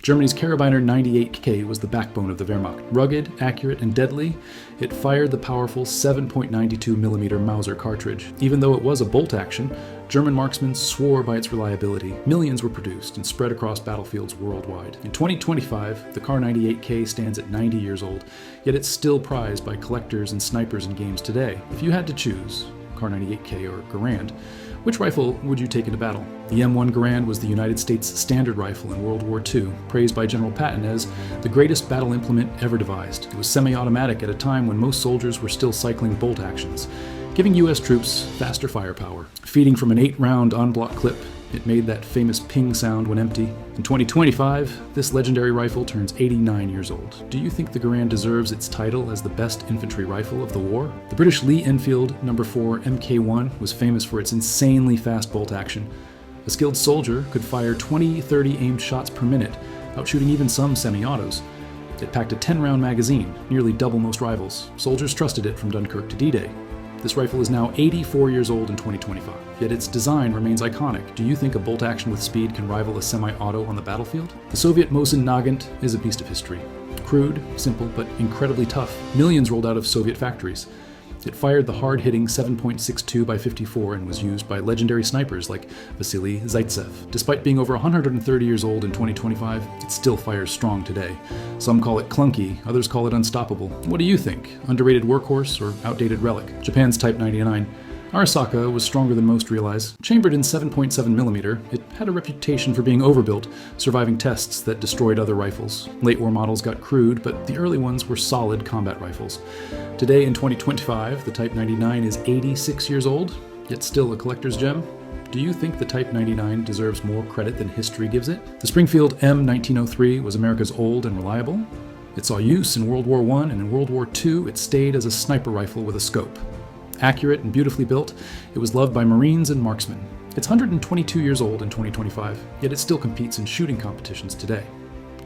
Germany's Karabiner 98K was the backbone of the Wehrmacht. Rugged, accurate, and deadly, it fired the powerful 7.92mm Mauser cartridge. Even though it was a bolt action, German marksmen swore by its reliability. Millions were produced and spread across battlefields worldwide. In 2025, the Kar 98K stands at 90 years old, yet it's still prized by collectors and snipers in games today. If you had to choose, Kar 98K or Garand, which rifle would you take into battle? The M1 Garand was the United States standard rifle in World War II, praised by General Patton as the greatest battle implement ever devised. It was semi-automatic at a time when most soldiers were still cycling bolt actions, giving US troops faster firepower. Feeding from an 8-round en-bloc clip, it made that famous ping sound when empty. In 2025, this legendary rifle turns 89 years old. Do you think the Garand deserves its title as the best infantry rifle of the war? The British Lee-Enfield No. 4 MK1 was famous for its insanely fast bolt action. A skilled soldier could fire 20-30 aimed shots per minute, outshooting even some semi-autos. It packed a 10-round magazine, nearly double most rivals. Soldiers trusted it from Dunkirk to D-Day. This rifle is now 84 years old in 2025, yet its design remains iconic. Do you think a bolt action with speed can rival a semi-auto on the battlefield? The Soviet Mosin Nagant is a beast of history. Crude, simple, but incredibly tough. Millions rolled out of Soviet factories. It fired the hard-hitting 7.62 by 54 and was used by legendary snipers like Vasily Zaitsev. Despite being over 130 years old in 2025, it still fires strong today. Some call it clunky, others call it unstoppable. What do you think? Underrated workhorse or outdated relic? Japan's Type 99. Arisaka was stronger than most realize. Chambered in 7.7mm, it had a reputation for being overbuilt, surviving tests that destroyed other rifles. Late war models got crude, but the early ones were solid combat rifles. Today in 2025, the Type 99 is 86 years old, yet still a collector's gem. Do you think the Type 99 deserves more credit than history gives it? The Springfield M1903 was America's old and reliable. It saw use in World War I, and in World War II, it stayed as a sniper rifle with a scope. Accurate and beautifully built, it was loved by Marines and marksmen. It's 122 years old in 2025, yet it still competes in shooting competitions today.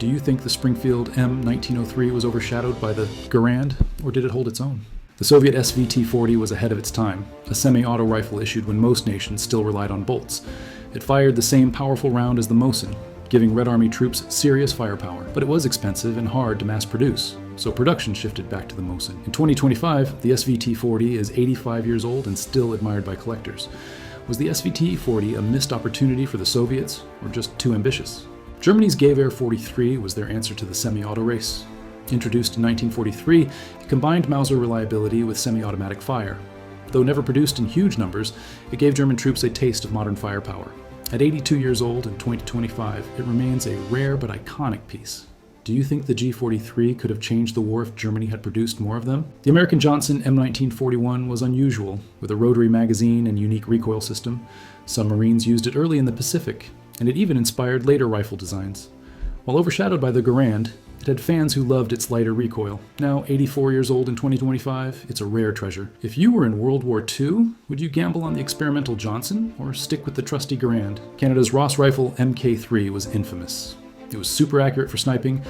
Do you think the Springfield M1903 was overshadowed by the Garand, or did it hold its own? The Soviet SVT-40 was ahead of its time, a semi-auto rifle issued when most nations still relied on bolts. It fired the same powerful round as the Mosin, giving Red Army troops serious firepower, but it was expensive and hard to mass produce, so production shifted back to the Mosin. In 2025, the SVT-40 is 85 years old and still admired by collectors. Was the SVT-40 a missed opportunity for the Soviets, or just too ambitious? Germany's Gewehr 43 was their answer to the semi-auto race. Introduced in 1943, it combined Mauser reliability with semi-automatic fire. Though never produced in huge numbers, it gave German troops a taste of modern firepower. At 82 years old in 2025, it remains a rare but iconic piece. Do you think the G43 could have changed the war if Germany had produced more of them? The American Johnson M1941 was unusual, with a rotary magazine and unique recoil system. Some Marines used it early in the Pacific, and it even inspired later rifle designs. While overshadowed by the Garand, it had fans who loved its lighter recoil. Now 84 years old in 2025, it's a rare treasure. If you were in World War II, would you gamble on the experimental Johnson or stick with the trusty Garand? Canada's Ross rifle MK3 was infamous. It was super accurate for sniping,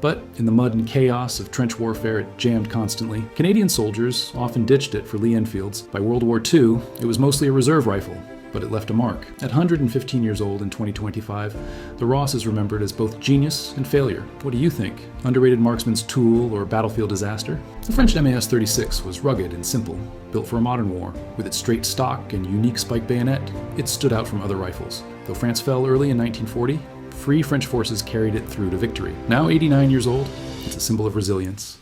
but in the mud and chaos of trench warfare, it jammed constantly. Canadian soldiers often ditched it for Lee-Enfields. By World War II, it was mostly a reserve rifle, but it left a mark. At 115 years old in 2025, the Ross is remembered as both genius and failure. What do you think? Underrated marksman's tool or battlefield disaster? The French MAS-36 was rugged and simple, built for a modern war. With its straight stock and unique spike bayonet, it stood out from other rifles. Though France fell early in 1940, Free French forces carried it through to victory. Now 89 years old, it's a symbol of resilience.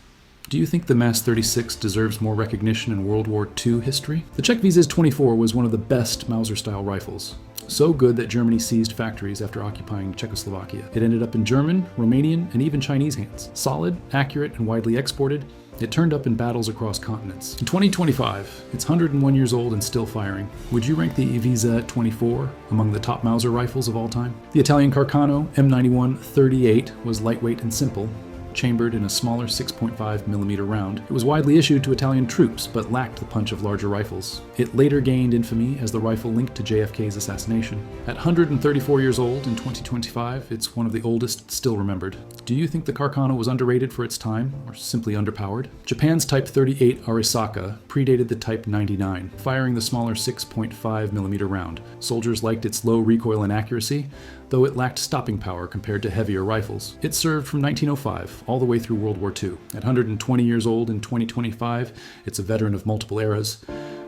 Do you think the MAS-36 deserves more recognition in World War II history? The Czech Vizes-24 was one of the best Mauser-style rifles. So good that Germany seized factories after occupying Czechoslovakia. It ended up in German, Romanian, and even Chinese hands. Solid, accurate, and widely exported, it turned up in battles across continents. In 2025, it's 101 years old and still firing. Would you rank the Visa-24 among the top Mauser rifles of all time? The Italian Carcano M91-38 was lightweight and simple, chambered in a smaller 6.5mm round. It was widely issued to Italian troops, but lacked the punch of larger rifles. It later gained infamy as the rifle linked to JFK's assassination. At 134 years old in 2025, it's one of the oldest still remembered. Do you think the Carcano was underrated for its time, or simply underpowered? Japan's Type 38 Arisaka predated the Type 99, firing the smaller 6.5mm round. Soldiers liked its low recoil and accuracy, though it lacked stopping power compared to heavier rifles. It served from 1905 all the way through World War II. At 120 years old in 2025, it's a veteran of multiple eras.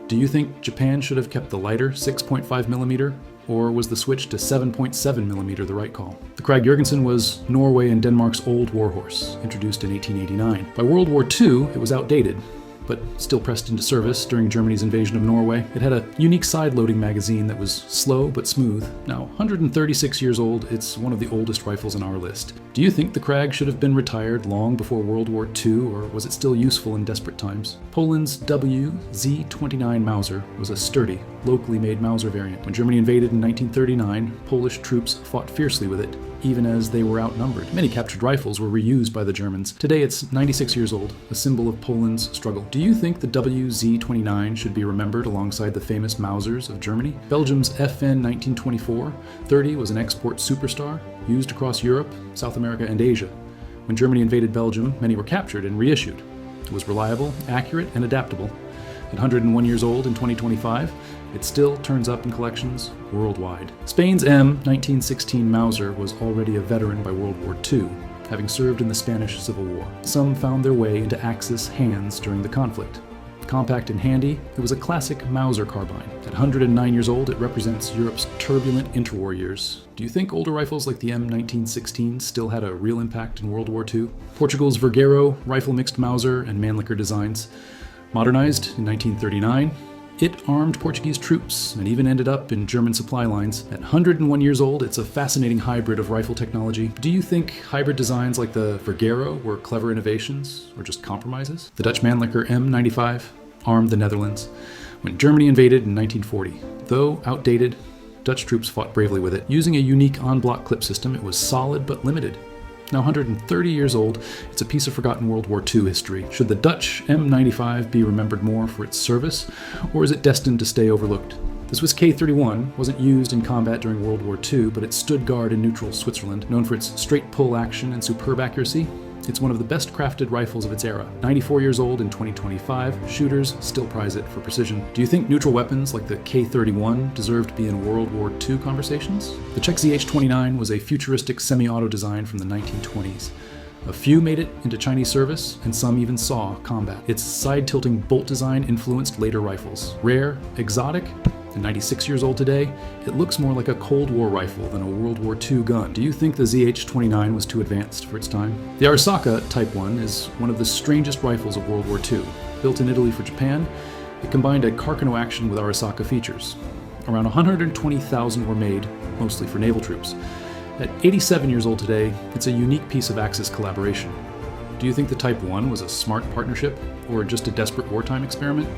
Do you think Japan should have kept the lighter 6.5mm, or was the switch to 7.7mm the right call? The Krag Jørgensen was Norway and Denmark's old warhorse, introduced in 1889. By World War II, it was outdated, but still pressed into service during Germany's invasion of Norway. It had a unique side-loading magazine that was slow but smooth. Now, 136 years old, it's one of the oldest rifles on our list. Do you think the Krag should have been retired long before World War II, or was it still useful in desperate times? Poland's WZ-29 Mauser was a sturdy, locally made Mauser variant. When Germany invaded in 1939, Polish troops fought fiercely with it, even as they were outnumbered. Many captured rifles were reused by the Germans. Today it's 96 years old, a symbol of Poland's struggle. Do you think the WZ-29 should be remembered alongside the famous Mausers of Germany? Belgium's FN 1924-30 was an export superstar, used across Europe, South America, and Asia. When Germany invaded Belgium, many were captured and reissued. It was reliable, accurate, and adaptable. At 101 years old in 2025, it still turns up in collections worldwide. Spain's M1916 Mauser was already a veteran by World War II, having served in the Spanish Civil War. Some found their way into Axis hands during the conflict. Compact and handy, it was a classic Mauser carbine. At 109 years old, it represents Europe's turbulent interwar years. Do you think older rifles like the M1916 still had a real impact in World War II? Portugal's Vergueiro, rifle-mixed Mauser, and Mannlicher designs. Modernized in 1939, it armed Portuguese troops and even ended up in German supply lines. At 101 years old, it's a fascinating hybrid of rifle technology. Do you think hybrid designs like the Vergueiro were clever innovations or just compromises? The Dutch Mannlicher M95 armed the Netherlands when Germany invaded in 1940. Though outdated, Dutch troops fought bravely with it. Using a unique on-block clip system, it was solid but limited. Now 130 years old, it's a piece of forgotten World War II history. Should the Dutch M95 be remembered more for its service, or is it destined to stay overlooked? The Swiss K31 wasn't used in combat during World War II, but it stood guard in neutral Switzerland. Known for its straight pull action and superb accuracy, it's one of the best crafted rifles of its era. 94 years old in 2025, shooters still prize it for precision. Do you think neutral weapons like the K31 deserve to be in World War II conversations? The Czech ZH-29 was a futuristic semi-auto design from the 1920s. A few made it into Chinese service, and some even saw combat. Its side-tilting bolt design influenced later rifles. Rare, exotic, and 96 years old today, it looks more like a Cold War rifle than a World War II gun. Do you think the ZH-29 was too advanced for its time? The Arisaka Type 1 is one of the strangest rifles of World War II. Built in Italy for Japan, it combined a Carcano action with Arisaka features. Around 120,000 were made, mostly for naval troops. At 87 years old today, it's a unique piece of Axis collaboration. Do you think the Type 1 was a smart partnership, or just a desperate wartime experiment?